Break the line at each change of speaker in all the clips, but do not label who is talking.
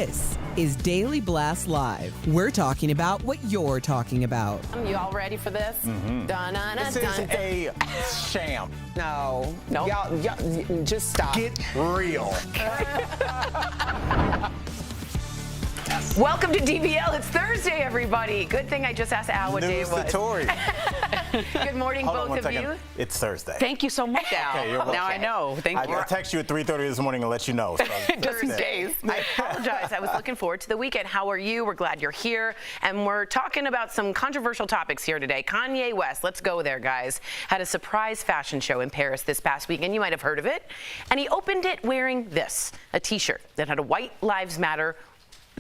This is Daily Blast Live. We're talking about what you're talking about.
You all ready for this?
This is a sham.
No.
Y'all, just stop. Get real.
Welcome to DBL. It's Thursday, everybody. Good thing I just asked Al what day it was.
Tory.
Good morning, both of you.
It's Thursday.
Thank you so much, Al.
Okay, you're welcome.
Now I know. Thank you.
I texted you at 3:30 this morning and let you know. So
just in case. I apologize. I was looking forward to the weekend. How are you? We're glad you're here. And we're talking about some controversial topics here today. Kanye West, let's go there, guys, had a surprise fashion show in Paris this past weekend. You might have heard of it. And he opened it wearing this, a T-shirt that had a White Lives Matter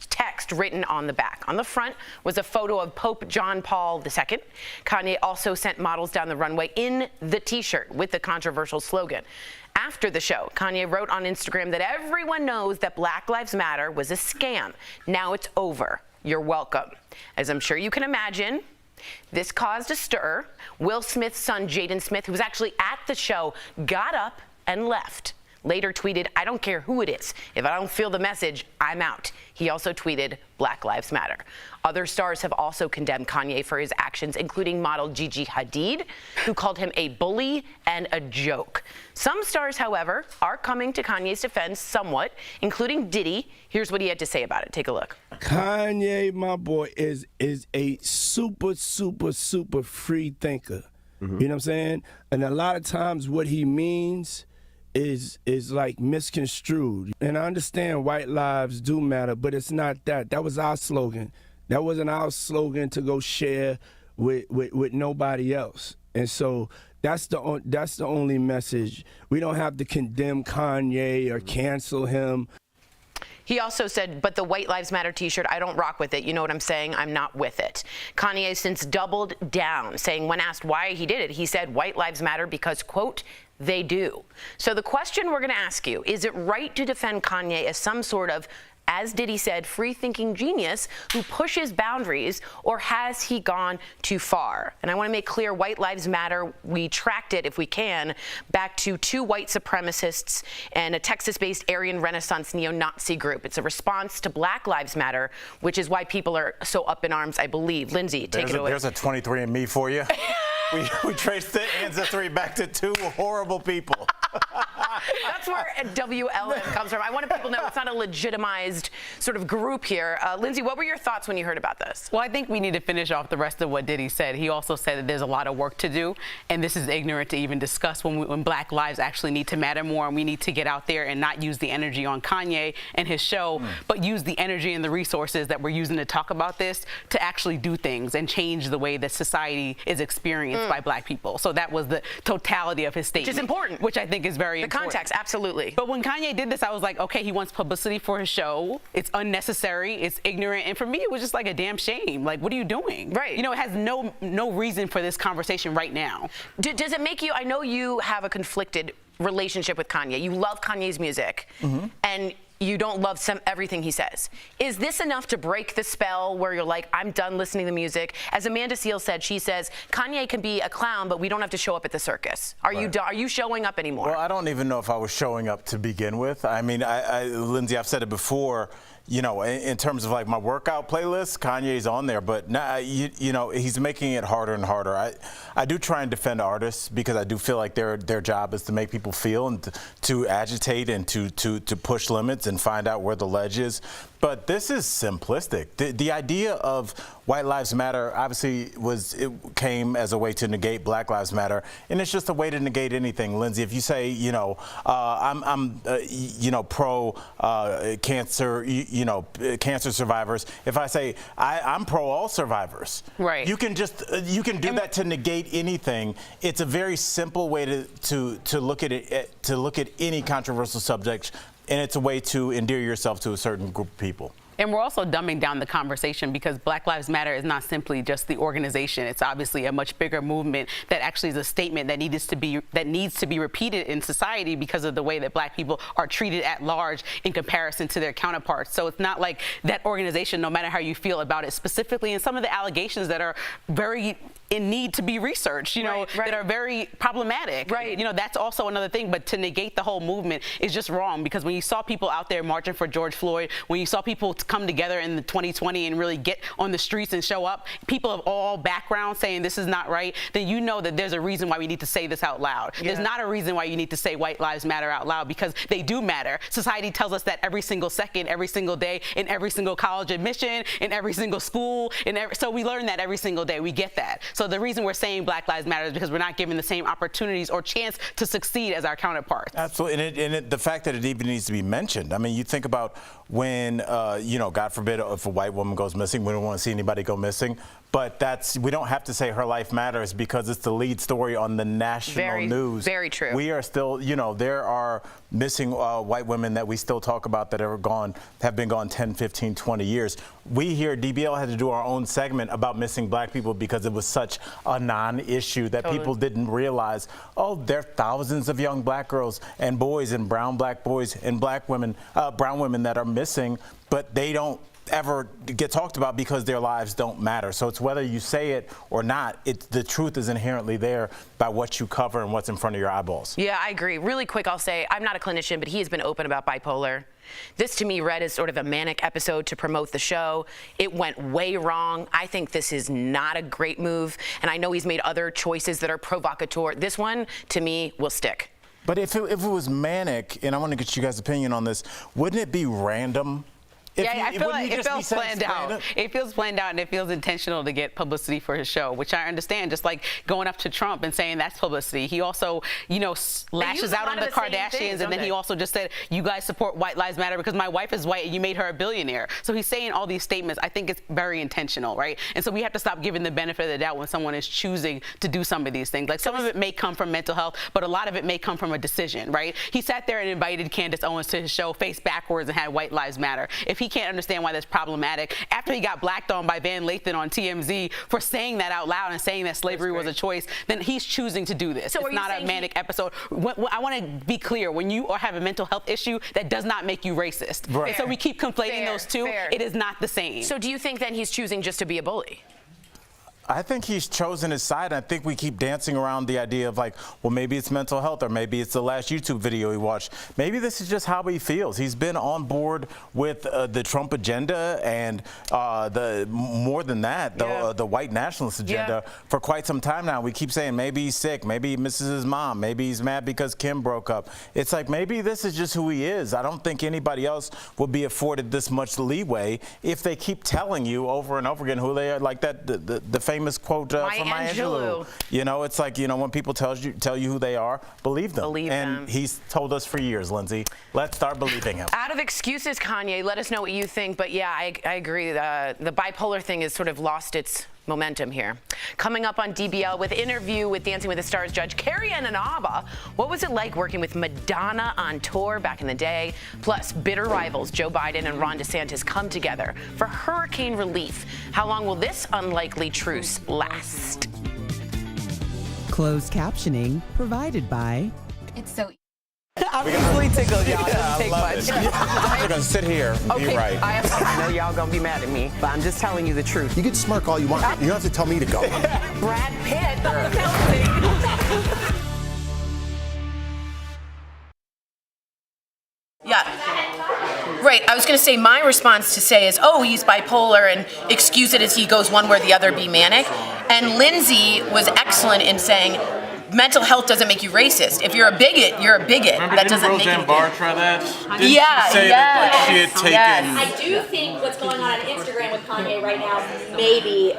text written on the back. On the front was a photo of Pope John Paul II. Kanye also sent models down the runway in the T-shirt with the controversial slogan. After the show, Kanye wrote on Instagram that everyone knows that Black Lives Matter was a scam. Now it's over. You're welcome. As I'm sure you can imagine, this caused a stir. Will Smith's son, Jaden Smith, who was actually at the show, got up and left. Later tweeted, "I don't care who it is. If I don't feel the message, I'm out." He also tweeted, "Black Lives Matter." Other stars have also condemned Kanye for his actions, including model Gigi Hadid, who called him a bully and a joke. Some stars, however, are coming to Kanye's defense somewhat, including Diddy. Here's what he had to say about it. Take a look.
Kanye, my boy, is a super free thinker. You know what I'm saying? And a lot of times what he means is like misconstrued. And I understand white lives do matter, but it's not that. That was our slogan. That wasn't our slogan to go share with nobody else. And so that's the only message. We don't have to condemn Kanye or cancel him.
He also said, but the White Lives Matter T-shirt, I don't rock with it. You know what I'm saying? I'm not with it. Kanye has since doubled down, saying when asked why he did it, he said White Lives Matter because, quote, they do. So the question we're going to ask you, is it right to defend Kanye as some sort of, as Diddy said, free-thinking genius who pushes boundaries, or has he gone too far? And I want to make clear, White Lives Matter, we tracked it, if we can, back to two white supremacists and a Texas-based Aryan Renaissance neo-Nazi group. It's a response to Black Lives Matter, which is why people are so up in arms, I believe. Lindsay, take it away.
There's a 23andMe for you. We traced the ancestry back to two horrible people.
That's where WLM comes from. I want people to know it's not a legitimized sort of group here. Lindsay, what were your thoughts when you heard about this?
Well, I think we need to finish off the rest of what Diddy said. He also said that there's a lot of work to do, and this is ignorant to even discuss when Black lives actually need to matter more, and we need to get out there and not use the energy on Kanye and his show, but use the energy and the resources that we're using to talk about this to actually do things and change the way that society is experienced by Black people. So that was the totality of his statement.
Which is important.
Which I think is very important.
The context, absolutely.
But when Kanye did this, I was like, okay, he wants publicity for his show. It's unnecessary. It's ignorant. And for me, it was just like a damn shame. Like, what are you doing?
Right.
You know, it has no reason for this conversation right now.
Does it make you, I know you have a conflicted relationship with Kanye. You love Kanye's music. And you don't love everything he says. Is this enough to break the spell where you're like, I'm done listening to music? As Amanda Seales said, she says, Kanye can be a clown, but we don't have to show up at the circus. Are you showing up anymore?
Well, I don't even know if I was showing up to begin with. I mean, Lindsay, I've said it before, you know, in terms of like my workout playlist, Kanye's on there, but now, you know, he's making it harder and harder. I do try and defend artists because I do feel like their job is to make people feel and to agitate and to push limits and find out where the ledge is. But this is simplistic. The idea of White Lives Matter obviously came as a way to negate Black Lives Matter, and it's just a way to negate anything. Lindsay, if you say, you know, I'm you know, pro cancer, you know, cancer survivors. If I say I'm pro all survivors,
right?
You can do that to negate anything. It's a very simple way to look at it, to look at any controversial subject. And it's a way to endear yourself to a certain group of people.
And we're also dumbing down the conversation because Black Lives Matter is not simply just the organization. It's obviously a much bigger movement that actually is a statement that needs to be repeated in society because of the way that Black people are treated at large in comparison to their counterparts. So it's not like that organization, no matter how you feel about it specifically, and some of the allegations that are very in need to be researched, that are very problematic.
Right.
That's also another thing. But to negate the whole movement is just wrong, because when you saw people out there marching for George Floyd, when you saw people come together in the 2020 and really get on the streets and show up, people of all backgrounds saying this is not right, then you know that there's a reason why we need to say this out loud. Yeah. There's not a reason why you need to say white lives matter out loud, because they do matter. Society tells us that every single second, every single day, in every single college admission, in every single school, so we learn that every single day. We get that. So the reason we're saying Black Lives Matter is because we're not given the same opportunities or chance to succeed as our counterparts.
Absolutely, and the fact that it even needs to be mentioned. I mean, you think about when, God forbid, if a white woman goes missing, we don't want to see anybody go missing. But we don't have to say her life matters because it's the lead story on the national news.
Very true.
We are still, there are missing white women that we still talk about that have been gone 10, 15, 20 years. We here at DBL had to do our own segment about missing Black people because it was such a non-issue that people didn't realize, there are thousands of young Black girls and boys and brown Black boys and Black women, brown women that are missing, but they don't ever get talked about because their lives don't matter. So it's whether you say it or not, the truth is inherently there by what you cover and what's in front of your eyeballs.
Yeah, I agree. Really quick, I'll say I'm not a clinician, but he has been open about bipolar. This to me read as sort of a manic episode to promote the show. It went way wrong. I think this is not a great move, and I know he's made other choices that are provocateur. This one, to me, will stick.
But if it was manic, and I want to get you guys' opinion on this, wouldn't it be random?
I feel like it feels planned out. It feels planned out, and it feels intentional to get publicity for his show, which I understand. Just like going up to Trump and saying that's publicity. He also, lashes out on the Kardashians, and then he also just said, "You guys support White Lives Matter because my wife is white and you made her a billionaire." So he's saying all these statements. I think it's very intentional, right? And so we have to stop giving the benefit of the doubt when someone is choosing to do some of these things. Like some of it may come from mental health, but a lot of it may come from a decision, right? He sat there and invited Candace Owens to his show, face backwards, and had White Lives Matter. If he can't understand why that's problematic, after he got blacked on by Van Lathan on TMZ for saying that out loud and saying that slavery was a choice, then he's choosing to do this. So it's not a manic episode. I want to be clear, when you have a mental health issue, that does not make you racist. Right. So we keep conflating those two. It is not the same.
So do you think then he's choosing just to be a bully?
I think he's chosen his side. I think we keep dancing around the idea of maybe it's mental health, or maybe it's the last YouTube video he watched. Maybe this is just how he feels. He's been on board with the Trump agenda and more than that, the white nationalist agenda for quite some time now. We keep saying maybe he's sick, maybe he misses his mom, maybe he's mad because Kim broke up. It's like maybe this is just who he is. I don't think anybody else would be afforded this much leeway if they keep telling you over and over again who they are, like that the famous quote from Maya Angelou. It's like, when people tell you who they are, believe them. And he's told us for years, Lindsay. Let's start believing him.
Out of excuses, Kanye, let us know what you think. But yeah, I agree. The bipolar thing has sort of lost its momentum here. Coming up on DBL with interview with Dancing with the Stars judge Carrie Ananaba. What was it like working with Madonna on tour back in the day? Plus, bitter rivals Joe Biden and Ron DeSantis come together for hurricane relief. How long will this unlikely truce last?
Closed captioning provided by...
It's so
I'm easily tickled, y'all. It doesn't take much.
You're going to sit here and be right.
I know y'all going to be mad at me, but I'm just telling you the truth.
You can smirk all you want. You don't have to tell me to go.
Brad Pitt. The Yeah. Right. I was going to say my response to say is, he's bipolar and excuse it as he goes one way or the other, be manic. And Lindsay was excellent in saying, mental health doesn't make you racist. If you're a bigot, you're a bigot.
Remember,
that doesn't make you.
Didn't Roseanne Barr try that? Didn't she say that she had taken?
I do think what's going on Instagram with Kanye right now may be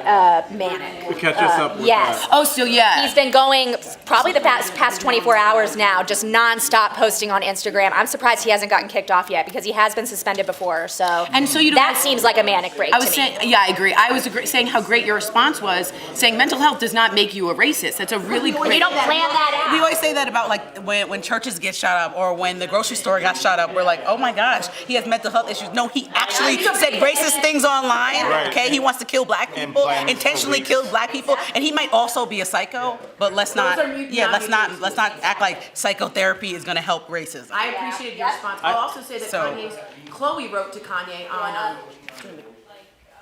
manic.
To catch us up with
yes.
that.
He's been going probably the past 24 hours now, just nonstop posting on Instagram. I'm surprised he hasn't gotten kicked off yet because he has been suspended before. So that seems like a manic break.
I agree. I was saying how great your response was, saying mental health does not make you a racist. That's a really great.
plan that out.
We always say that about like when churches get shot up or when the grocery store got shot up. We're like, oh my gosh, he has mental health issues. No, he actually said racist things online.
Right.
Okay, he wants to kill black people, intentionally killed black people, and he might also be a psycho. But let's not act like psychotherapy is going to help racism.
I appreciated your response. I'll also say that Chloe wrote to Kanye on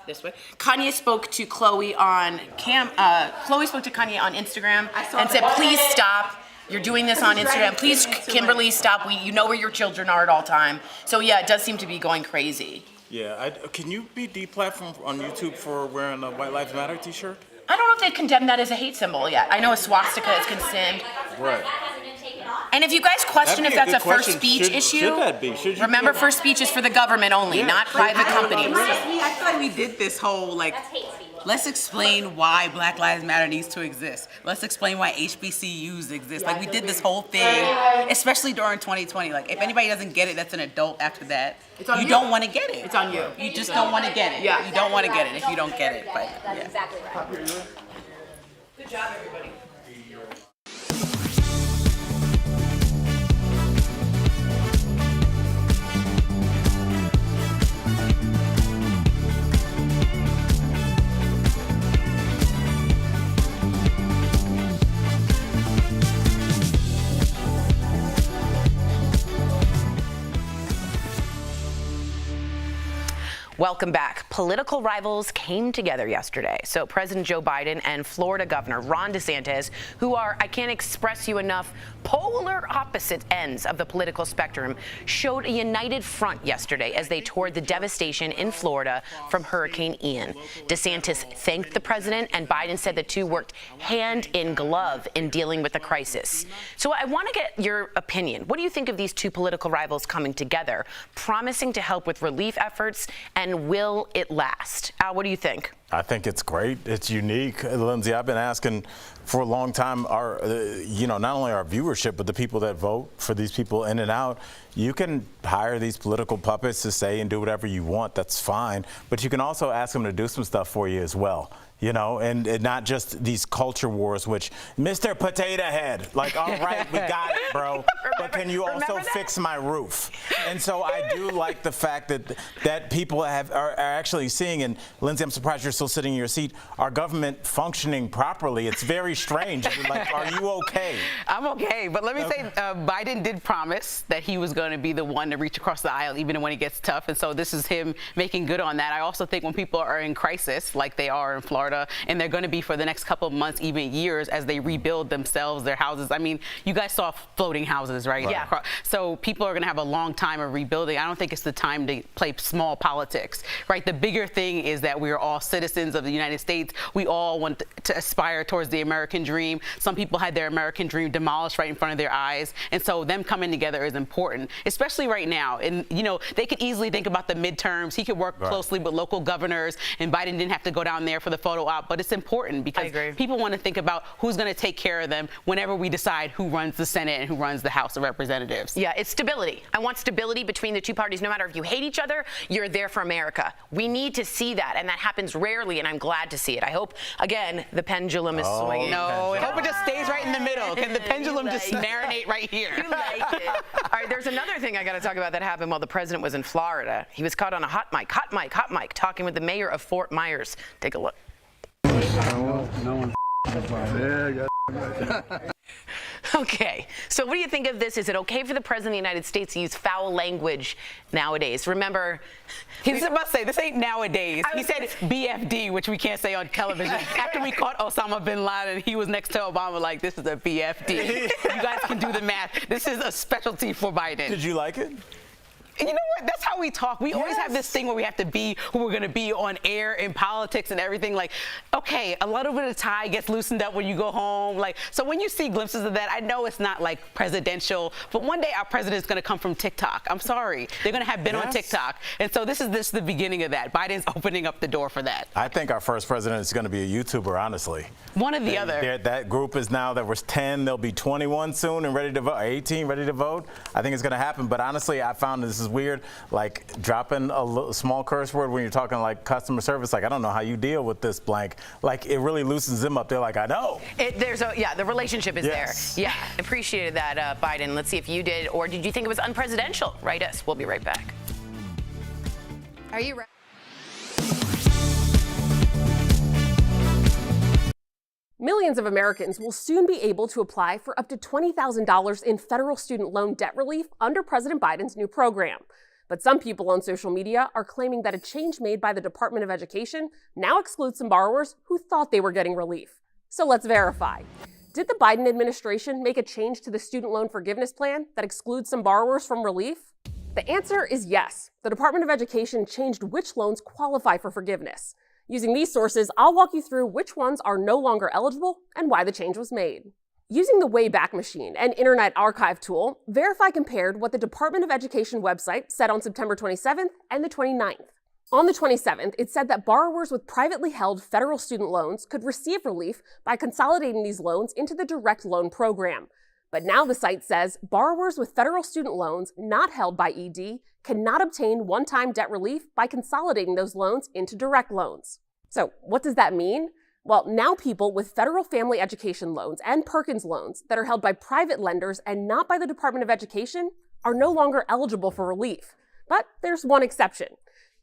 this way. Kanye spoke to Chloe on Chloe spoke to Kanye on Instagram and said, "Please stop. You're doing this on Instagram. Please, Kimberly, stop. You know where your children are at all time." So yeah, it does seem to be going crazy.
Yeah, can you be deplatformed on YouTube for wearing a White Lives Matter t-shirt?
I don't know if they've condemned that as a hate symbol yet. I know a swastika is condemned.
Right.
And if you guys question if that's a first
question.
speech issue,
should that be?
remember first speech is for the government only, not private companies.
I feel like we did this whole like, let's explain why Black Lives Matter needs to exist. Let's explain why HBCUs exist. Like we did this whole thing, especially during 2020. Like if anybody doesn't get it, that's an adult after that. You don't want to get it.
It's on you.
You just don't want to get it.
Yeah.
You don't want to get it if you don't get it. But
That's exactly right.
Good job, everybody. Welcome back. Political rivals came together yesterday. So President Joe Biden and Florida Governor Ron DeSantis, who are, I can't express you enough, polar opposite ends of the political spectrum, showed a united front yesterday as they toured the devastation in Florida from Hurricane Ian. DeSantis thanked the president, and Biden said the two worked hand in glove in dealing with the crisis. So I want to get your opinion. What do you think of these two political rivals coming together, promising to help with relief efforts, and will it last? Al, what do you think?
I think it's great. It's unique. Lindsay, I've been asking for a long time, not only our viewership, but the people that vote for these people in and out. You can hire these political puppets to say and do whatever you want. That's fine. But you can also ask them to do some stuff for you as well. And not just these culture wars, which, Mr. Potato Head, like, all right, we got it, bro. But can you also fix my roof? And so I do like the fact that people are actually seeing, and Lindsay, I'm surprised you're still sitting in your seat, our government functioning properly. It's very strange. Like, are you okay?
I'm okay, but let me say, Biden did promise that he was going to be the one to reach across the aisle, even when it gets tough. And so this is him making good on that. I also think when people are in crisis, like they are in Florida, and they're going to be for the next couple of months, even years, as they rebuild themselves, their houses. I mean, you guys saw floating houses, right? Yeah. So people are going to have a long time of rebuilding. I don't think it's the time to play small politics, right? The bigger thing is that we are all citizens of the United States. We all want to aspire towards the American dream. Some people had their American dream demolished right in front of their eyes. And so them coming together is important, especially right now. And, they could easily think about the midterms. He could work closely with local governors, and Biden didn't have to go down there for the photo op, but it's important because people want to think about who's going to take care of them whenever we decide who runs the Senate and who runs the House of Representatives.
Yeah, it's stability. I want stability between the two parties. No matter if you hate each other, you're there for America. We need to see that, and that happens rarely, and I'm glad to see it. I hope, again, the pendulum is swinging.
No, I hope it just stays right in the middle. Can the pendulum just marinate right here?
You like it. All right, there's another thing I got to talk about that happened while the president was in Florida. He was caught on a hot mic, talking with the mayor of Fort Myers. Take a look. Okay, so what do you think of this? Is it okay for the president of the United States to use foul language nowadays? Remember,
he's about to say this ain't nowadays. He said BFD, which we can't say on television. After we caught Osama bin Laden, he was next to Obama like, this is a BFD. You guys can do the math. This is a specialty for Biden.
Did you like it?
You know what? That's how we talk. We always have this thing where we have to be who we're going to be on air in politics and everything. Like, okay, a little bit of tie gets loosened up when you go home. Like, so when you see glimpses of that, I know it's not like presidential, but one day our president's going to come from TikTok. I'm sorry. They're going to have been on TikTok. And so this is the beginning of that. Biden's opening up the door for that.
I think our first president is going to be a YouTuber, honestly.
One or the other.
That group is now, there was 10, they'll be 21 soon and ready to vote, 18 ready to vote. I think it's going to happen. But honestly, I found this is weird. Like dropping a small curse word when you're talking like customer service. Like, I don't know how you deal with this blank. Like, it really loosens them up. They're like, I know.
The relationship is there. Yeah, appreciated that, Biden. Let's see if you did, or did you think it was unpresidential? Write us. We'll be right back.
Are you ready?
Millions of Americans will soon be able to apply for up to $20,000 in federal student loan debt relief under President Biden's new program. But some people on social media are claiming that a change made by the Department of Education now excludes some borrowers who thought they were getting relief. So let's verify. Did the Biden administration make a change to the student loan forgiveness plan that excludes some borrowers from relief? The answer is yes. The Department of Education changed which loans qualify for forgiveness. Using these sources, I'll walk you through which ones are no longer eligible and why the change was made. Using the Wayback Machine, an Internet Archive tool, Verify compared what the Department of Education website said on September 27th and the 29th. On the 27th, it said that borrowers with privately held federal student loans could receive relief by consolidating these loans into the direct loan program. But now the site says borrowers with federal student loans not held by ED cannot obtain one-time debt relief by consolidating those loans into direct loans. So what does that mean? Well, now people with federal family education loans and Perkins loans that are held by private lenders and not by the Department of Education are no longer eligible for relief. But there's one exception.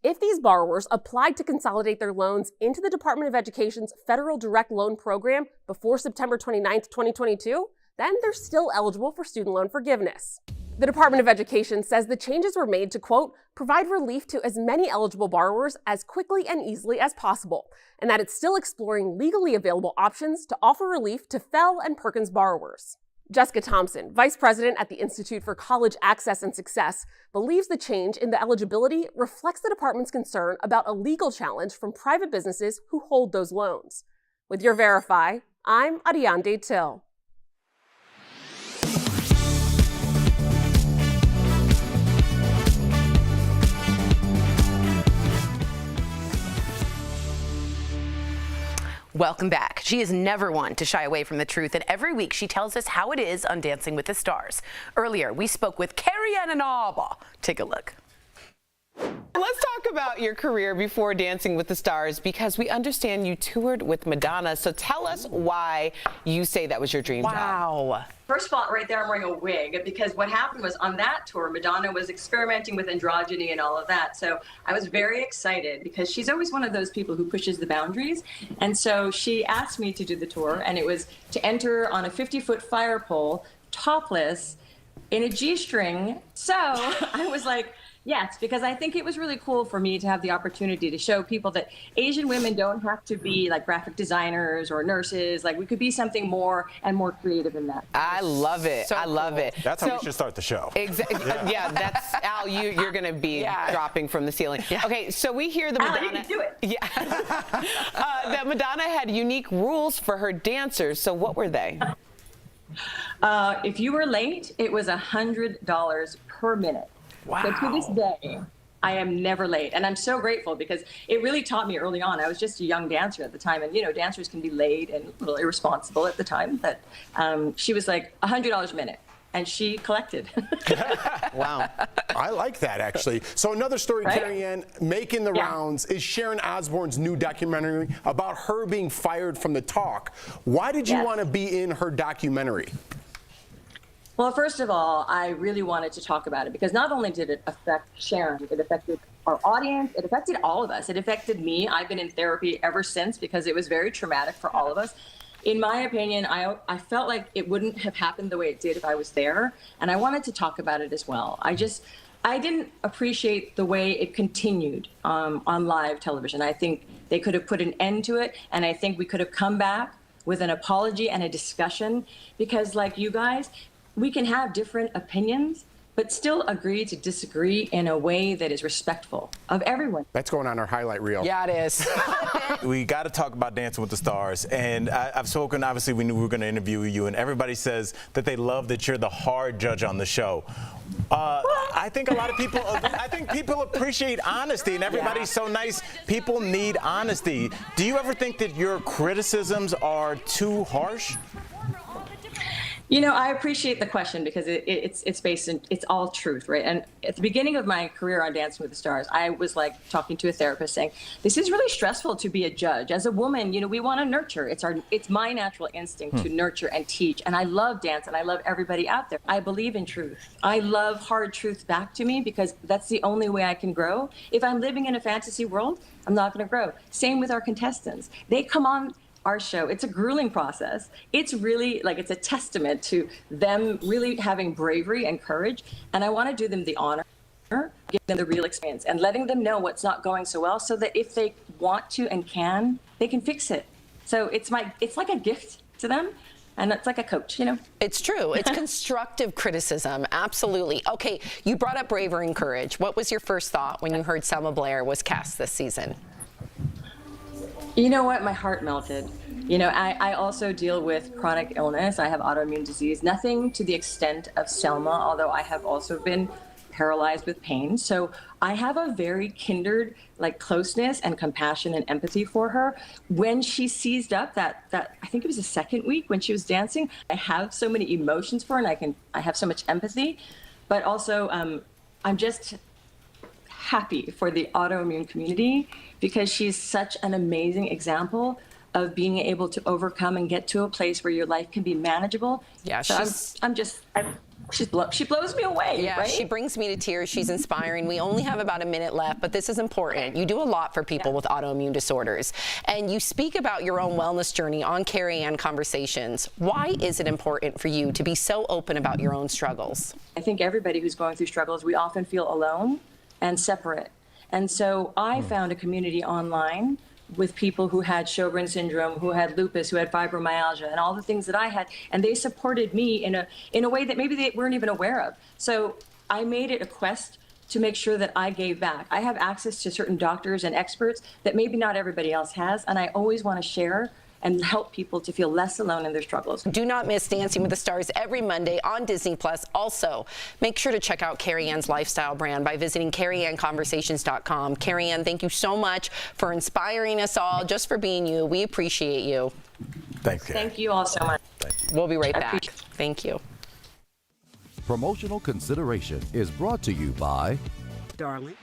If these borrowers applied to consolidate their loans into the Department of Education's federal direct loan program before September 29, 2022, then they're still eligible for student loan forgiveness. The Department of Education says the changes were made to, quote, provide relief to as many eligible borrowers as quickly and easily as possible, and that it's still exploring legally available options to offer relief to Fell and Perkins borrowers. Jessica Thompson, vice president at the Institute for College Access and Success, believes the change in the eligibility reflects the department's concern about a legal challenge from private businesses who hold those loans. With your Verify, I'm Ariande Till.
Welcome back. She is never one to shy away from the truth, and every week she tells us how it is on Dancing with the Stars. Earlier, we spoke with Carrie-Ann Inaba. Take a look.
Let's talk about your career before Dancing with the Stars, because we understand you toured with Madonna. So tell us why you say that was your dream job.
Wow.
First of all, right there, I'm wearing a wig because what happened was on that tour, Madonna was experimenting with androgyny and all of that. So I was very excited because she's always one of those people who pushes the boundaries. And so she asked me to do the tour, and it was to enter on a 50-foot fire pole, topless, in a G-string. So I was like, yes, because I think it was really cool for me to have the opportunity to show people that Asian women don't have to be like graphic designers or nurses. Like, we could be something more and more creative than that.
I love it. I love it.
That's how we should start the show.
Exactly. Yeah, that's Al. You're going to be dropping from the ceiling. Yeah. Okay, so we hear the Madonna.
Al, you can do it.
Yeah. That Madonna had unique rules for her dancers. So what were they?
If you were late, it was $100 per minute.
Wow.
So to this day, I am never late. And I'm so grateful because it really taught me early on. I was just a young dancer at the time. And, you know, dancers can be late and a little irresponsible at the time. But she was like $100 a minute. And she collected.
Wow. I like that, actually. So another story,
Right?
Carrie-Ann, making the rounds is Sharon Osbourne's new documentary about her being fired from The Talk. Why did you want to be in her documentary?
Well, first of all, I really wanted to talk about it because not only did it affect Sharon, it affected our audience, it affected all of us. It affected me. I've been in therapy ever since because it was very traumatic for all of us. In my opinion, I felt like it wouldn't have happened the way it did if I was there, and I wanted to talk about it as well. I didn't appreciate the way it continued on live television. I think they could have put an end to it, and I think we could have come back with an apology and a discussion because, like you guys, we can have different opinions, but still agree to disagree in a way that is respectful of everyone.
That's going on our highlight reel.
Yeah, it is.
We got to talk about Dancing with the Stars. And I've spoken, obviously, we knew we were going to interview you, and everybody says that they love that you're the hard judge on the show. I think a lot of people, people appreciate honesty, and everybody's so nice. People need honesty. Do you ever think that your criticisms are too harsh?
You know, I appreciate the question because it's based in, it's all truth, right? And at the beginning of my career on Dancing with the Stars, I was like talking to a therapist saying, this is really stressful to be a judge. As a woman, you know, we want to nurture. It's my natural instinct to nurture and teach. And I love dance and I love everybody out there. I believe in truth. I love hard truths back to me because that's the only way I can grow. If I'm living in a fantasy world, I'm not going to grow. Same with our contestants. They come on our show. It's a grueling process. It's really like, it's a testament to them really having bravery and courage. And I want to do them the honor, give them the real experience and letting them know what's not going so well so that if they want to and can, they can fix it. So it's like a gift to them. And it's like a coach, you know?
It's true. It's constructive criticism. Absolutely. Okay, you brought up bravery and courage. What was your first thought when you heard Selma Blair was cast this season?
You know what? My heart melted. You know, I also deal with chronic illness. I have autoimmune disease. Nothing to the extent of Selma, although I have also been paralyzed with pain. So I have a very kindred, like, closeness and compassion and empathy for her. When she seized up that I think it was the second week when she was dancing, I have so many emotions for her and I have so much empathy, but also I'm just happy for the autoimmune community because she's such an amazing example of being able to overcome and get to a place where your life can be manageable.
Yeah,
so she blows me away.
Yeah,
right?
She brings me to tears. She's inspiring. We only have about a minute left, but this is important. You do a lot for people with autoimmune disorders, and you speak about your own wellness journey on Carrie Ann Conversations. Why is it important for you to be so open about your own struggles?
I think everybody who's going through struggles, we often feel alone and separate. And so I found a community online with people who had Sjogren's syndrome, who had lupus, who had fibromyalgia, and all the things that I had, and they supported me in a way that maybe they weren't even aware of. So I made it a quest to make sure that I gave back. I have access to certain doctors and experts that maybe not everybody else has, and I always want to share and help people to feel less alone in their struggles.
Do not miss Dancing with the Stars every Monday on Disney+. Also, make sure to check out Carrie Ann's lifestyle brand by visiting CarrieAnnConversations.com. Carrie Ann, thank you so much for inspiring us all, just for being you. We appreciate you.
Thanks, Carrie.
Thank you all so much.
We'll be right back. Thank you.
Promotional consideration is brought to you by
Darling.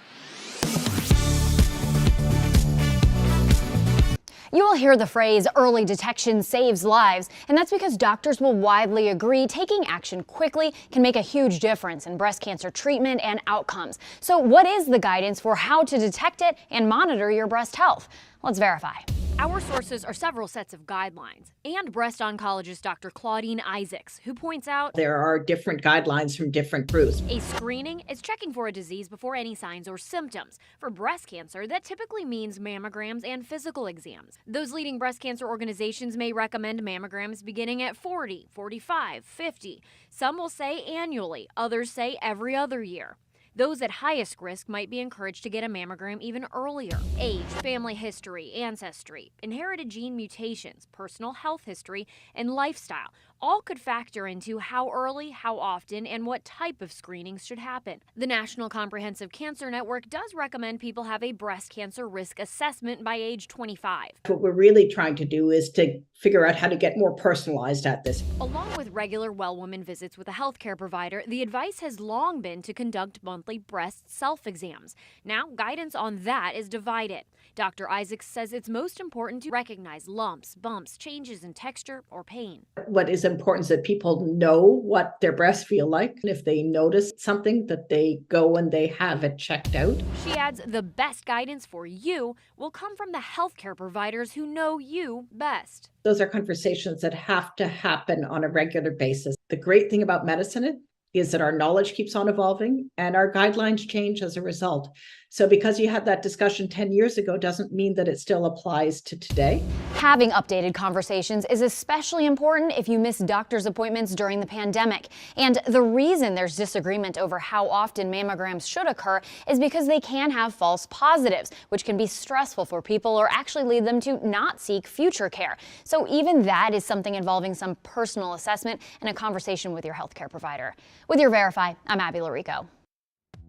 You will hear the phrase early detection saves lives, and that's because doctors will widely agree taking action quickly can make a huge difference in breast cancer treatment and outcomes. So what is the guidance for how to detect it and monitor your breast health? Let's verify.
Our sources are several sets of guidelines and breast oncologist Dr. Claudine Isaacs, who points out
there are different guidelines from different groups.
A screening is checking for a disease before any signs or symptoms. For breast cancer, that typically means mammograms and physical exams. Those leading breast cancer organizations may recommend mammograms beginning at 40, 45, 50. Some will say annually, others say every other year. Those at highest risk might be encouraged to get a mammogram even earlier. Age, family history, ancestry, inherited gene mutations, personal health history, and lifestyle all could factor into how early, how often, and what type of screenings should happen. The National Comprehensive Cancer Network does recommend people have a breast cancer risk assessment by age 25.
What we're really trying to do is to figure out how to get more personalized at this.
Along with regular well-woman visits with a healthcare provider, the advice has long been to conduct monthly breast self-exams. Now, guidance on that is divided. Dr. Isaacs says it's most important to recognize lumps, bumps, changes in texture, or pain.
What is important is that people know what their breasts feel like. And if they notice something, that they go and they have it checked out.
She adds the best guidance for you will come from the healthcare providers who know you best.
Those are conversations that have to happen on a regular basis. The great thing about medicine is that our knowledge keeps on evolving and our guidelines change as a result. So because you had that discussion 10 years ago doesn't mean that it still applies to today.
Having updated conversations is especially important if you miss doctor's appointments during the pandemic. And the reason there's disagreement over how often mammograms should occur is because they can have false positives, which can be stressful for people or actually lead them to not seek future care. So even that is something involving some personal assessment and a conversation with your healthcare provider. With your Verify, I'm Abby Larico.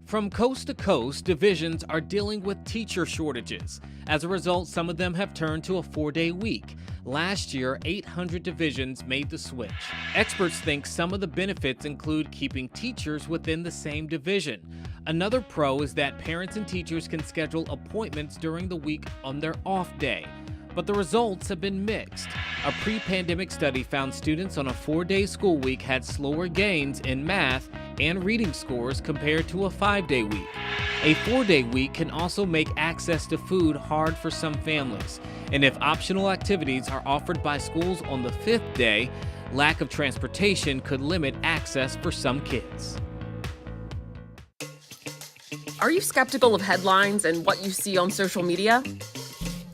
From coast to coast, divisions are dealing with teacher shortages. As a result, some of them have turned to a 4-day week. Last year, 800 divisions made the switch. Experts think some of the benefits include keeping teachers within the same division. Another pro is that parents and teachers can schedule appointments during the week on their off day. But the results have been mixed. A pre-pandemic study found students on a 4-day school week had slower gains in math and reading scores compared to a 5-day week. A 4-day week can also make access to food hard for some families. And if optional activities are offered by schools on the 5th day, lack of transportation could limit access for some kids.
Are you skeptical of headlines and what you see on social media?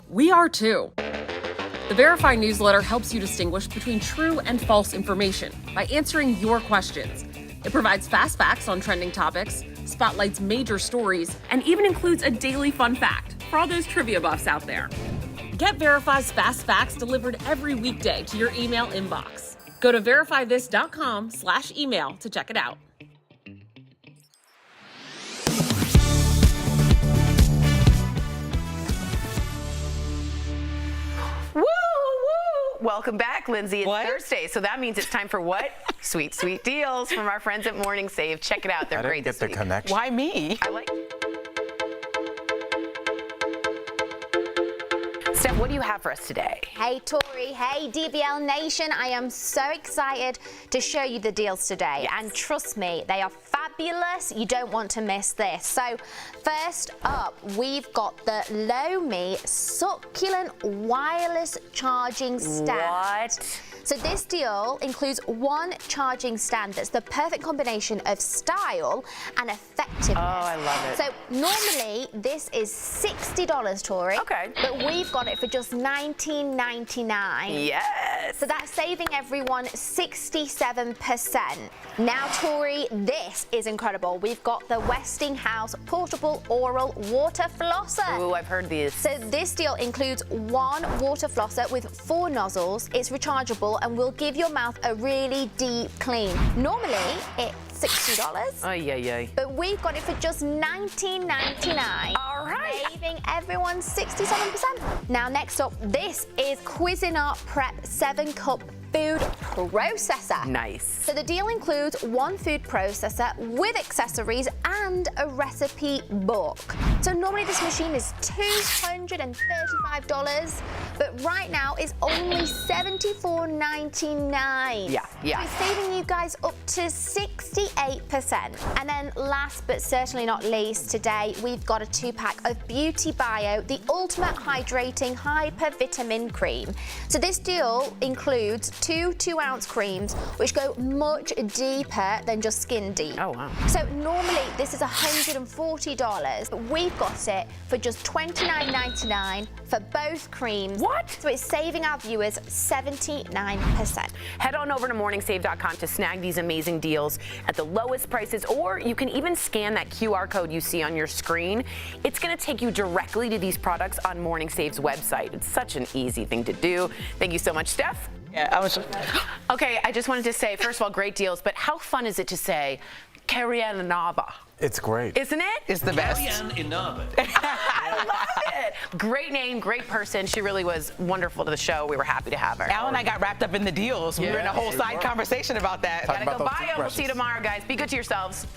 We are too. The Verify newsletter helps you distinguish between true and false information by answering your questions. It provides fast facts on trending topics, spotlights major stories, and even includes a daily fun fact for all those trivia buffs out there. Get Verify's fast facts delivered every weekday to your email inbox. Go to verifythis.com/email to check it out.
Woo, woo! Welcome back, Lindsay. It's Thursday, so that means it's time for what? Sweet, sweet deals from our friends at Morning Save. Check it out. They're great this week.
Connection.
Why me?
I like Steph, what do you have for us today?
Hey Tori, hey DBL Nation, I am so excited to show you the deals today.
Yes.
And trust me, they are fabulous. You don't want to miss this. So first up, we've got the Lomi Succulent Wireless Charging Stand.
What?
So this deal includes one charging stand that's the perfect combination of style and effectiveness.
Oh, I love it.
So normally this is $60, Tori.
Okay.
But we've got it for just $19.99.
Yes.
So that's saving everyone 67%. Now, Tori, this is incredible. We've got the Westinghouse Portable Oral Water Flosser.
Ooh, I've heard these.
So this deal includes one water flosser with 4 nozzles. It's rechargeable and will give your mouth a really deep clean. Normally, it's $60.
Ay, ay, ay.
But we've got it for just $19.99.
All right.
Saving everyone 67%. Now, next up, this is Cuisinart Prep 7-Cup Food Processor.
Nice.
So the deal includes one food processor with accessories and a recipe book. So normally this machine is $235, but right now it's only $74.99.
Yeah.
So it's saving you guys up to 68%. And then last but certainly not least, today we've got a 2-pack of Beauty Bio, the ultimate hydrating hypervitamin cream. So this deal includes 2 2-ounce creams, which go much deeper than just skin deep.
Oh, wow.
So normally this is $140, but we've got it for just $29.99 for both creams.
What?
So it's saving our viewers 79%.
Head on over to morningsave.com to snag these amazing deals at the lowest prices, or you can even scan that QR code you see on your screen. It's going to take you directly to these products on Morning Save's website. It's such an easy thing to do. Thank you so much, Steph.
Yeah, I was.
Okay, I just wanted to say, first of all, great deals, but how fun is it to say Karianaba?
It's great.
Isn't it?
It's the best.
I love it. Great name, great person. She really was wonderful to the show. We were happy to have her.
Al and I got wrapped up in the deals. We were in a whole side conversation about that.
Gotta go buy them. We'll see you tomorrow, guys. Be good to yourselves.